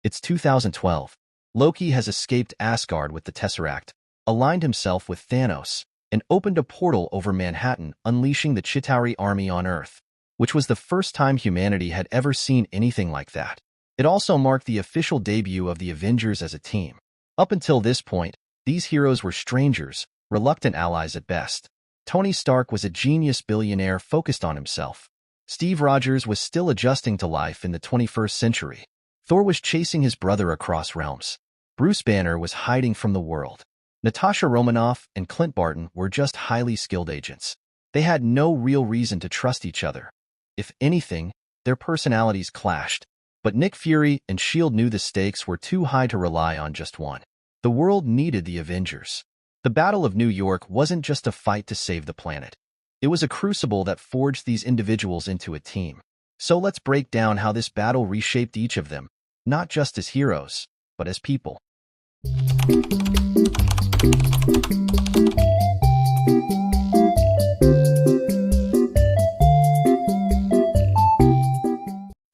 It's 2012. Loki has escaped Asgard with the Tesseract, aligned himself with Thanos, and opened a portal over Manhattan, unleashing the Chitauri army on Earth, which was the first time humanity had ever seen anything like that. It also marked the official debut of the Avengers as a team. Up until this point, these heroes were strangers, reluctant allies at best. Tony Stark was a genius billionaire focused on himself. Steve Rogers was still adjusting to life in the 21st century. Thor was chasing his brother across realms. Bruce Banner was hiding from the world. Natasha Romanoff and Clint Barton were just highly skilled agents. They had no real reason to trust each other. If anything, their personalities clashed. But Nick Fury and S.H.I.E.L.D. knew the stakes were too high to rely on just one. The world needed the Avengers. The Battle of New York wasn't just a fight to save the planet. It was a crucible that forged these individuals into a team. So let's break down how this battle reshaped each of them, not just as heroes, but as people.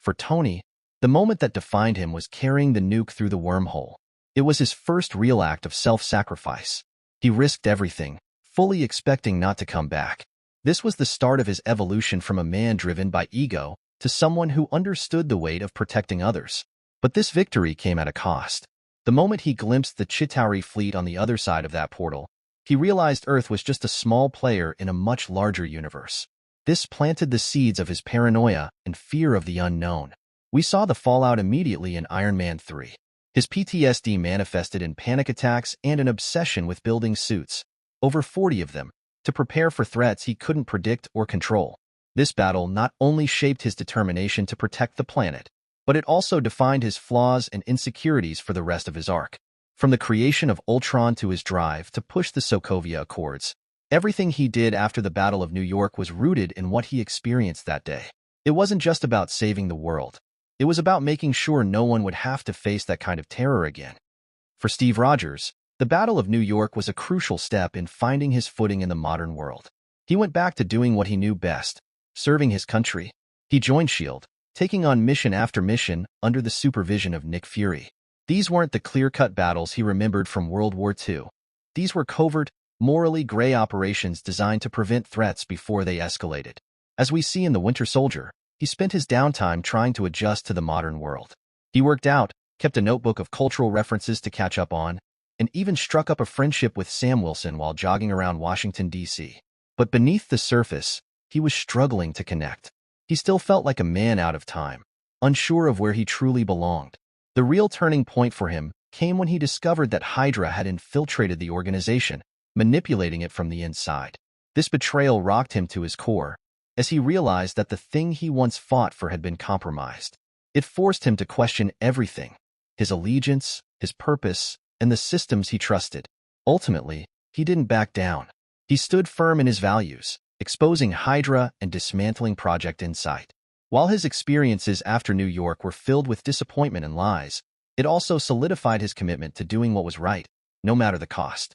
For Tony, the moment that defined him was carrying the nuke through the wormhole. It was his first real act of self-sacrifice. He risked everything, fully expecting not to come back. This was the start of his evolution from a man driven by ego to someone who understood the weight of protecting others. But this victory came at a cost. The moment he glimpsed the Chitauri fleet on the other side of that portal, he realized Earth was just a small player in a much larger universe. This planted the seeds of his paranoia and fear of the unknown. We saw the fallout immediately in Iron Man 3. His PTSD manifested in panic attacks and an obsession with building suits, over 40 of them, to prepare for threats he couldn't predict or control. This battle not only shaped his determination to protect the planet, but it also defined his flaws and insecurities for the rest of his arc. From the creation of Ultron to his drive to push the Sokovia Accords, everything he did after the Battle of New York was rooted in what he experienced that day. It wasn't just about saving the world. It was about making sure no one would have to face that kind of terror again. For Steve Rogers, the Battle of New York was a crucial step in finding his footing in the modern world. He went back to doing what he knew best, serving his country. He joined S.H.I.E.L.D., taking on mission after mission under the supervision of Nick Fury. These weren't the clear-cut battles he remembered from World War II. These were covert, morally gray operations designed to prevent threats before they escalated. As we see in The Winter Soldier, he spent his downtime trying to adjust to the modern world. He worked out, kept a notebook of cultural references to catch up on, and even struck up a friendship with Sam Wilson while jogging around Washington, D.C. But beneath the surface, he was struggling to connect. He still felt like a man out of time, unsure of where he truly belonged. The real turning point for him came when he discovered that Hydra had infiltrated the organization, manipulating it from the inside. This betrayal rocked him to his core, as he realized that the thing he once fought for had been compromised. It forced him to question everything: his allegiance, his purpose, and the systems he trusted. Ultimately, he didn't back down. He stood firm in his values, exposing Hydra and dismantling Project Insight. While his experiences after New York were filled with disappointment and lies, it also solidified his commitment to doing what was right, no matter the cost.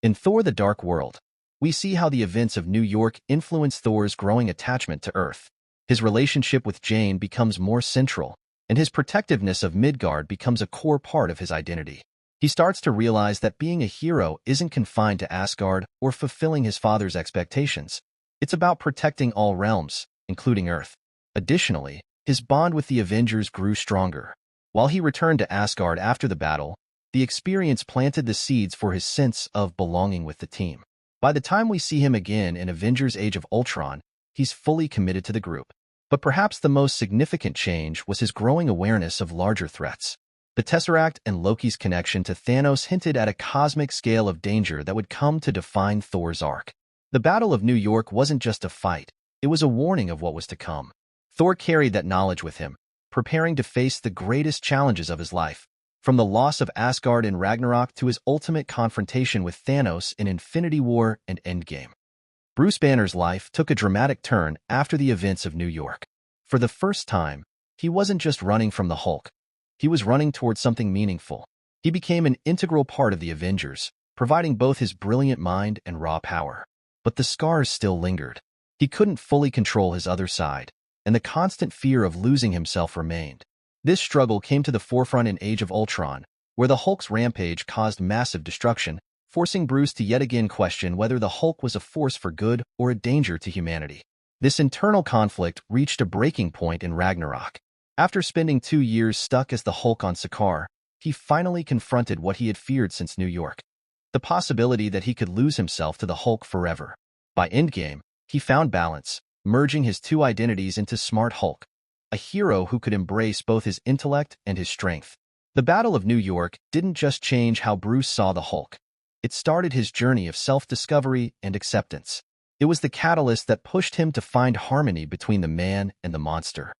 In Thor: The Dark World, we see how the events of New York influenced Thor's growing attachment to Earth. His relationship with Jane becomes more central, and his protectiveness of Midgard becomes a core part of his identity. He starts to realize that being a hero isn't confined to Asgard or fulfilling his father's expectations. It's about protecting all realms, including Earth. Additionally, his bond with the Avengers grew stronger. While he returned to Asgard after the battle, the experience planted the seeds for his sense of belonging with the team. By the time we see him again in Avengers: Age of Ultron, he's fully committed to the group. But perhaps the most significant change was his growing awareness of larger threats. The Tesseract and Loki's connection to Thanos hinted at a cosmic scale of danger that would come to define Thor's arc. The Battle of New York wasn't just a fight, it was a warning of what was to come. Thor carried that knowledge with him, preparing to face the greatest challenges of his life. From the loss of Asgard in Ragnarok to his ultimate confrontation with Thanos in Infinity War and Endgame. Bruce Banner's life took a dramatic turn after the events of New York. For the first time, he wasn't just running from the Hulk. He was running towards something meaningful. He became an integral part of the Avengers, providing both his brilliant mind and raw power. But the scars still lingered. He couldn't fully control his other side, and the constant fear of losing himself remained. This struggle came to the forefront in Age of Ultron, where the Hulk's rampage caused massive destruction, forcing Bruce to yet again question whether the Hulk was a force for good or a danger to humanity. This internal conflict reached a breaking point in Ragnarok. After spending 2 years stuck as the Hulk on Sakaar, he finally confronted what he had feared since New York: the possibility that he could lose himself to the Hulk forever. By Endgame, he found balance, merging his two identities into Smart Hulk, a hero who could embrace both his intellect and his strength. The Battle of New York didn't just change how Bruce saw the Hulk. It started his journey of self-discovery and acceptance. It was the catalyst that pushed him to find harmony between the man and the monster.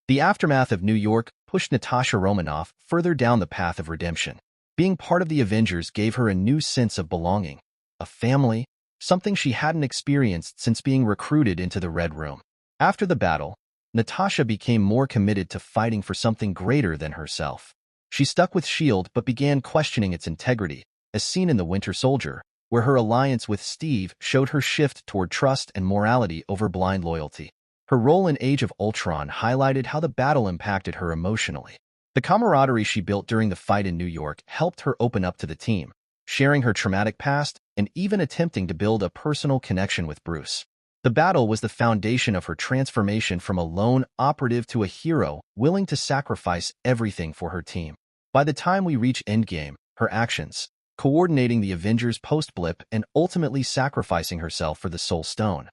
The aftermath of New York pushed Natasha Romanoff further down the path of redemption. Being part of the Avengers gave her a new sense of belonging, a family, something she hadn't experienced since being recruited into the Red Room. After the battle, Natasha became more committed to fighting for something greater than herself. She stuck with S.H.I.E.L.D. but began questioning its integrity, as seen in The Winter Soldier, where her alliance with Steve showed her shift toward trust and morality over blind loyalty. Her role in Age of Ultron highlighted how the battle impacted her emotionally. The camaraderie she built during the fight in New York helped her open up to the team, sharing her traumatic past and even attempting to build a personal connection with Bruce. The battle was the foundation of her transformation from a lone operative to a hero willing to sacrifice everything for her team. By the time we reach Endgame, her actions, coordinating the Avengers post-blip and ultimately sacrificing herself for the Soul Stone,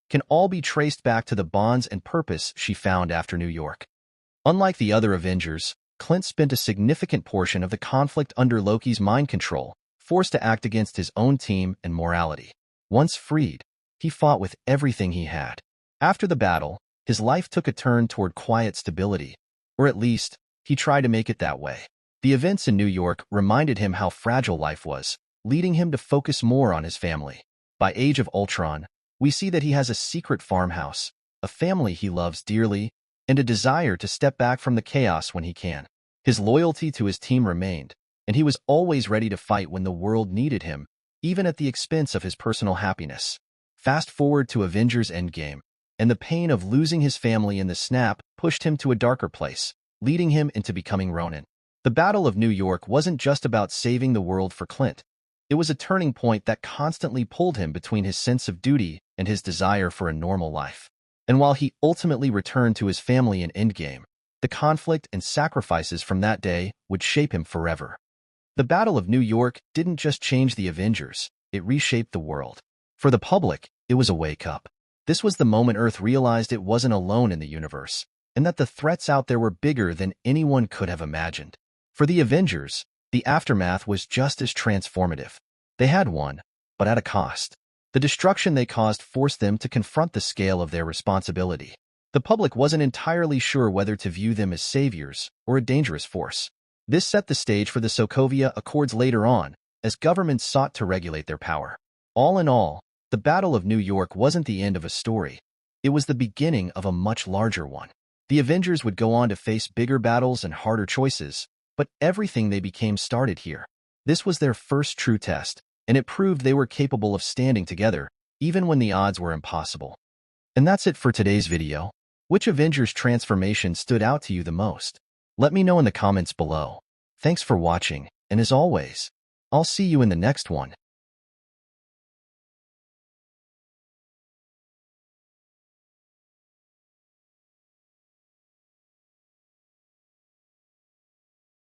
can all be traced back to the bonds and purpose she found after New York. Unlike the other Avengers, Clint spent a significant portion of the conflict under Loki's mind control, forced to act against his own team and morality. Once freed, he fought with everything he had. After the battle, his life took a turn toward quiet stability, or at least, he tried to make it that way. The events in New York reminded him how fragile life was, leading him to focus more on his family. By Age of Ultron, we see that he has a secret farmhouse, a family he loves dearly, and a desire to step back from the chaos when he can. His loyalty to his team remained, and he was always ready to fight when the world needed him, even at the expense of his personal happiness. Fast forward to Avengers Endgame, and the pain of losing his family in the snap pushed him to a darker place, leading him into becoming Ronin. The Battle of New York wasn't just about saving the world for Clint. It was a turning point that constantly pulled him between his sense of duty and his desire for a normal life. And while he ultimately returned to his family in Endgame, the conflict and sacrifices from that day would shape him forever. The Battle of New York didn't just change the Avengers, it reshaped the world. For the public, it was a wake-up. This was the moment Earth realized it wasn't alone in the universe, and that the threats out there were bigger than anyone could have imagined. For the Avengers, the aftermath was just as transformative. They had won, but at a cost. The destruction they caused forced them to confront the scale of their responsibility. The public wasn't entirely sure whether to view them as saviors or a dangerous force. This set the stage for the Sokovia Accords later on, as governments sought to regulate their power. All in all, the Battle of New York wasn't the end of a story. It was the beginning of a much larger one. The Avengers would go on to face bigger battles and harder choices, but everything they became started here. This was their first true test, and it proved they were capable of standing together, even when the odds were impossible. And that's it for today's video. Which Avengers transformation stood out to you the most? Let me know in the comments below. Thanks for watching, and as always, I'll see you in the next one.